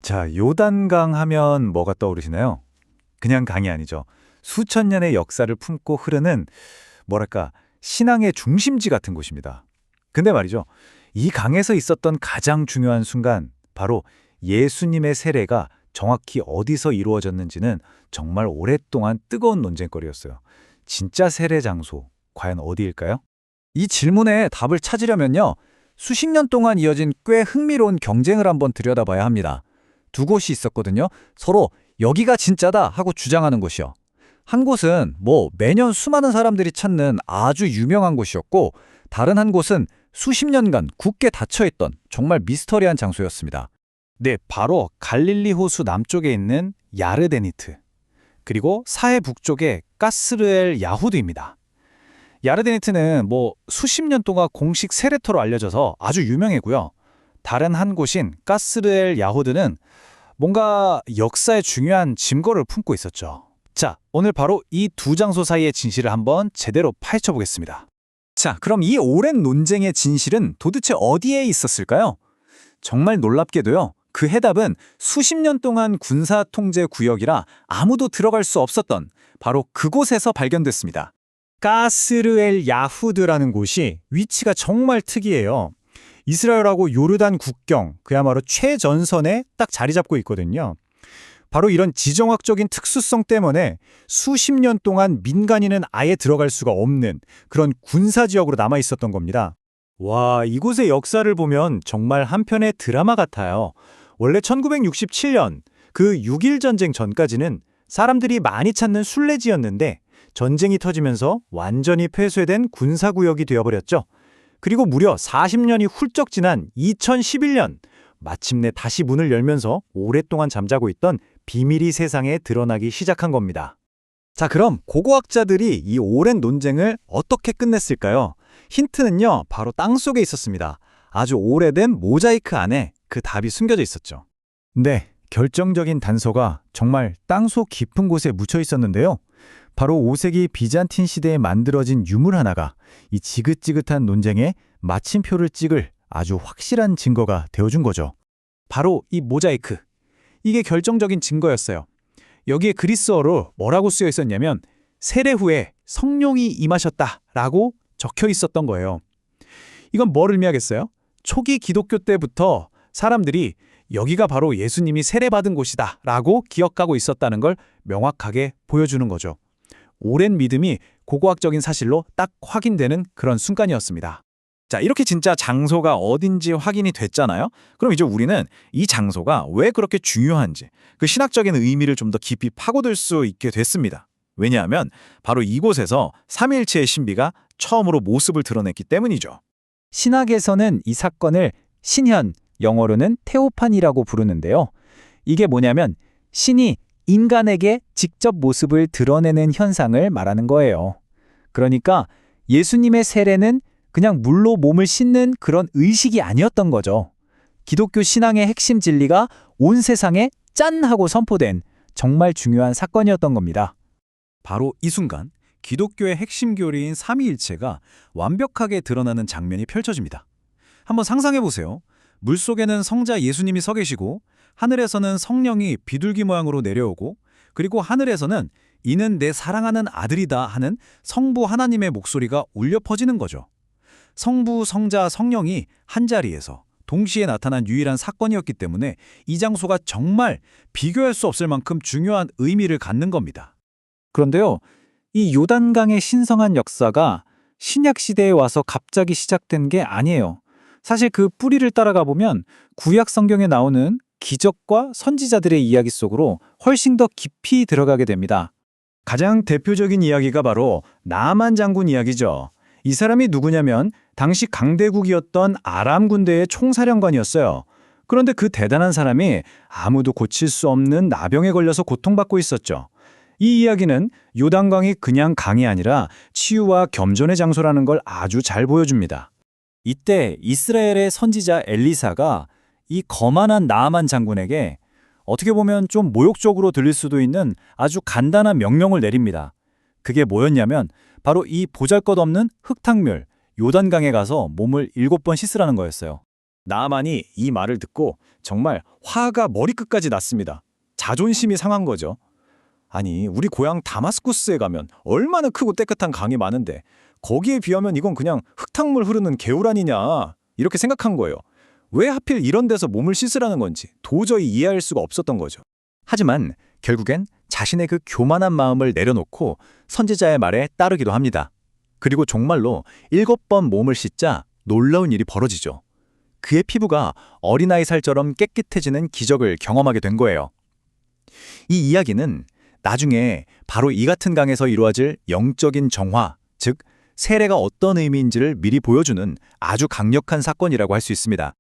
자, 요단강 하면 뭐가 떠오르시나요? 그냥 강이 아니죠. 수천 년의 역사를 품고 흐르는 뭐랄까 신앙의 중심지 같은 곳입니다. 근데 말이죠. 이 강에서 있었던 가장 중요한 순간 바로 예수님의 세례가 정확히 어디서 이루어졌는지는 정말 오랫동안 뜨거운 논쟁거리였어요. 진짜 세례 장소 과연 어디일까요? 이 질문에 답을 찾으려면요. 수십 년 동안 이어진 꽤 흥미로운 경쟁을 한번 들여다봐야 합니다. 두 곳이 있었거든요. 서로 여기가 진짜다 하고 주장하는 곳이요. 한 곳은 매년 수많은 사람들이 찾는 아주 유명한 곳이었고, 다른 한 곳은 수십 년간 굳게 닫혀있던 정말 미스터리한 장소였습니다. 네, 바로 갈릴리 호수 남쪽에 있는 야르데니트, 그리고 사해 북쪽의 까스르엘 야후드입니다. 야르데니트는 수십 년 동안 공식 세례터로 알려져서 아주 유명했고요. 다른 한 곳인 까스르엘 야후드는 뭔가 역사의 중요한 증거를 품고 있었죠. 자, 오늘 바로 이 두 장소 사이의 진실을 한번 제대로 파헤쳐 보겠습니다. 자, 그럼 이 오랜 논쟁의 진실은 도대체 어디에 있었을까요? 정말 놀랍게도요. 그 해답은 수십 년 동안 군사 통제 구역이라 아무도 들어갈 수 없었던 바로 그곳에서 발견됐습니다. 가스르엘 야후드라는 곳이 위치가 정말 특이해요. 이스라엘하고 요르단 국경, 그야말로 최전선에 딱 자리 잡고 있거든요. 바로 이런 지정학적인 특수성 때문에 수십 년 동안 민간인은 아예 들어갈 수가 없는 그런 군사지역으로 남아 있었던 겁니다. 와, 이곳의 역사를 보면 정말 한편의 드라마 같아요. 원래 1967년 그 6.1 전쟁 전까지는 사람들이 많이 찾는 순례지였는데 전쟁이 터지면서 완전히 폐쇄된 군사구역이 되어버렸죠. 그리고 무려 40년이 훌쩍 지난 2011년 마침내 다시 문을 열면서 오랫동안 잠자고 있던 비밀이 세상에 드러나기 시작한 겁니다. 자, 그럼 고고학자들이 이 오랜 논쟁을 어떻게 끝냈을까요? 힌트는요, 바로 땅속에 있었습니다. 아주 오래된 모자이크 안에 그 답이 숨겨져 있었죠. 네, 결정적인 단서가 정말 땅속 깊은 곳에 묻혀 있었는데요. 바로 5세기 비잔틴 시대에 만들어진 유물 하나가 이 지긋지긋한 논쟁에 마침표를 찍을 아주 확실한 증거가 되어준 거죠. 바로 이 모자이크. 이게 결정적인 증거였어요. 여기에 그리스어로 뭐라고 쓰여 있었냐면 세례 후에 성령이 임하셨다라고 적혀 있었던 거예요. 이건 뭘 의미하겠어요? 초기 기독교 때부터 사람들이 여기가 바로 예수님이 세례받은 곳이다라고 기억하고 있었다는 걸 명확하게 보여주는 거죠. 오랜 믿음이 고고학적인 사실로 딱 확인되는 그런 순간이었습니다. 자, 이렇게 진짜 장소가 어딘지 확인이 됐잖아요. 그럼 이제 우리는 이 장소가 왜 그렇게 중요한지 그 신학적인 의미를 좀 더 깊이 파고들 수 있게 됐습니다. 왜냐하면 바로 이곳에서 삼위일체의 신비가 처음으로 모습을 드러냈기 때문이죠. 신학에서는 이 사건을 신현, 영어로는 테오파니라고 부르는데요. 이게 뭐냐면 신이 인간에게 직접 모습을 드러내는 현상을 말하는 거예요. 그러니까 예수님의 세례는 그냥 물로 몸을 씻는 그런 의식이 아니었던 거죠. 기독교 신앙의 핵심 진리가 온 세상에 짠 하고 선포된 정말 중요한 사건이었던 겁니다. 바로 이 순간 기독교의 핵심 교리인 삼위일체가 완벽하게 드러나는 장면이 펼쳐집니다. 한번 상상해 보세요. 물속에는 성자 예수님이 서 계시고 하늘에서는 성령이 비둘기 모양으로 내려오고 그리고 하늘에서는 이는 내 사랑하는 아들이다 하는 성부 하나님의 목소리가 울려 퍼지는 거죠. 성부, 성자, 성령이 한자리에서 동시에 나타난 유일한 사건이었기 때문에 이 장소가 정말 비교할 수 없을 만큼 중요한 의미를 갖는 겁니다. 그런데요, 이 요단강의 신성한 역사가 신약 시대에 와서 갑자기 시작된 게 아니에요. 사실 그 뿌리를 따라가 보면 구약 성경에 나오는 기적과 선지자들의 이야기 속으로 훨씬 더 깊이 들어가게 됩니다. 가장 대표적인 이야기가 바로 나아만 장군 이야기죠. 이 사람이 누구냐면 당시 강대국이었던 아람 군대의 총사령관이었어요. 그런데 그 대단한 사람이 아무도 고칠 수 없는 나병에 걸려서 고통받고 있었죠. 이 이야기는 요단강이 그냥 강이 아니라 치유와 겸손의 장소라는 걸 아주 잘 보여줍니다. 이때 이스라엘의 선지자 엘리사가 이 거만한 나아만 장군에게 어떻게 보면 좀 모욕적으로 들릴 수도 있는 아주 간단한 명령을 내립니다. 그게 뭐였냐면 바로 이 보잘것없는 흙탕물 요단강에 가서 몸을 7번 씻으라는 거였어요. 나아만이 이 말을 듣고 정말 화가 머리끝까지 났습니다. 자존심이 상한 거죠. 아니, 우리 고향 다마스쿠스에 가면 얼마나 크고 깨끗한 강이 많은데 거기에 비하면 이건 그냥 흙탕물 흐르는 개울 아니냐 이렇게 생각한 거예요. 왜 하필 이런 데서 몸을 씻으라는 건지 도저히 이해할 수가 없었던 거죠. 하지만 결국엔 자신의 그 교만한 마음을 내려놓고 선지자의 말에 따르기도 합니다. 그리고 정말로 7번 몸을 씻자 놀라운 일이 벌어지죠. 그의 피부가 어린아이 살처럼 깨끗해지는 기적을 경험하게 된 거예요. 이 이야기는 나중에 바로 이 같은 강에서 이루어질 영적인 정화, 즉 세례가 어떤 의미인지를 미리 보여주는 아주 강력한 사건이라고 할 수 있습니다.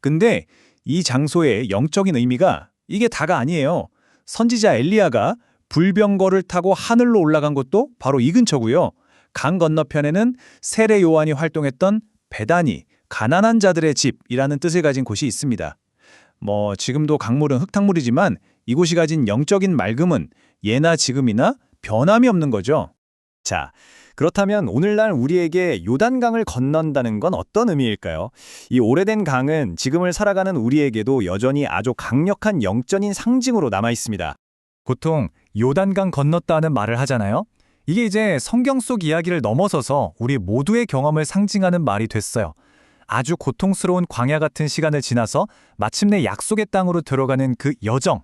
근데 이 장소의 영적인 의미가 이게 다가 아니에요. 선지자 엘리야가 불병거를 타고 하늘로 올라간 곳도 바로 이 근처고요. 강 건너편에는 세례 요한이 활동했던 베다니, 가난한 자들의 집이라는 뜻을 가진 곳이 있습니다. 지금도 강물은 흙탕물이지만 이곳이 가진 영적인 맑음은 예나 지금이나 변함이 없는 거죠. 자, 그렇다면 오늘날 우리에게 요단강을 건넌다는 건 어떤 의미일까요? 이 오래된 강은 지금을 살아가는 우리에게도 여전히 아주 강력한 영적인 상징으로 남아 있습니다. 보통 요단강 건넜다는 말을 하잖아요. 이게 이제 성경 속 이야기를 넘어서서 우리 모두의 경험을 상징하는 말이 됐어요. 아주 고통스러운 광야 같은 시간을 지나서 마침내 약속의 땅으로 들어가는 그 여정.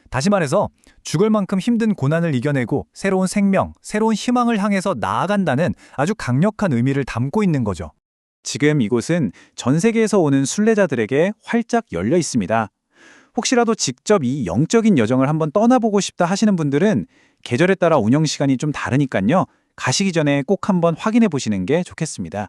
다시 말해서 죽을 만큼 힘든 고난을 이겨내고 새로운 생명, 새로운 희망을 향해서 나아간다는 아주 강력한 의미를 담고 있는 거죠. 지금 이곳은 전 세계에서 오는 순례자들에게 활짝 열려 있습니다. 혹시라도 직접 이 영적인 여정을 한번 떠나보고 싶다 하시는 분들은 계절에 따라 운영 시간이 좀 다르니까요. 가시기 전에 꼭 한번 확인해 보시는 게 좋겠습니다.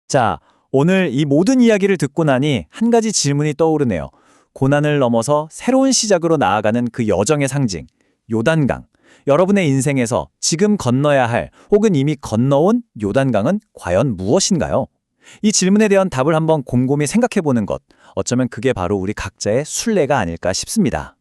자, 오늘 이 모든 이야기를 듣고 나니 한 가지 질문이 떠오르네요. 고난을 넘어서 새로운 시작으로 나아가는 그 여정의 상징, 요단강. 여러분의 인생에서 지금 건너야 할 혹은 이미 건너온 요단강은 과연 무엇인가요? 이 질문에 대한 답을 한번 곰곰이 생각해 보는 것, 어쩌면 그게 바로 우리 각자의 순례가 아닐까 싶습니다.